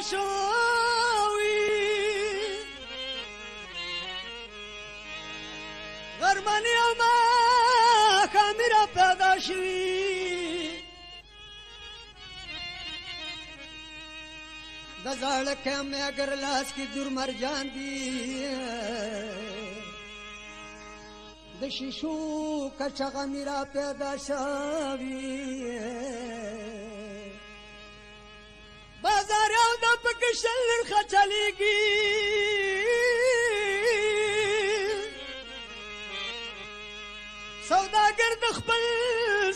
شوي غرماني وما كاميرا پیدا شوي د زړه مې اگر لاس کې دور مرجان دي د شیشو کچغه میرا پیدا شوي بازار او د پکشل خچلېږي سوداګر د خپل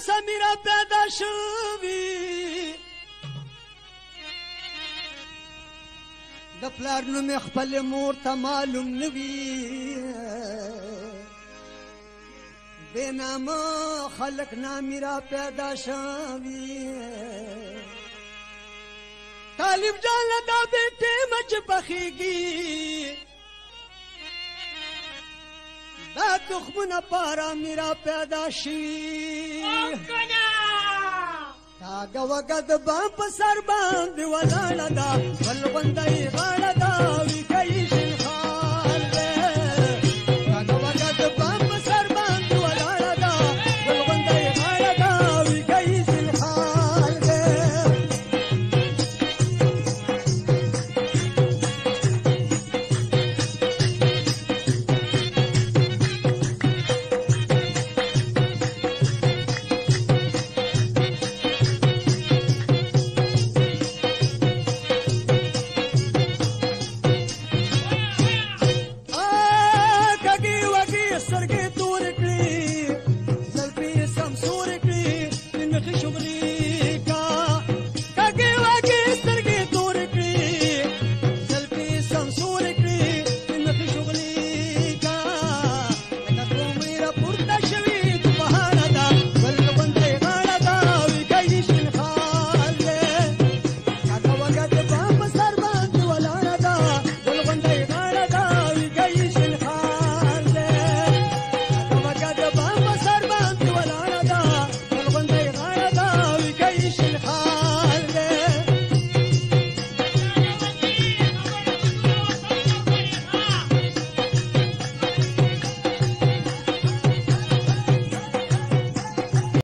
سمیرا پیدا شوي د پلار نوم خپل مور ته معلوم نوي بے نام خلق نامیرا پیدا شوي طالب جان دا بیٹے مچ پخیگی دا تخمنا پارا میرا پیدا شوی تاگا وگا د بام په سر باندې ولاړه دا بل غوندې غاړه دا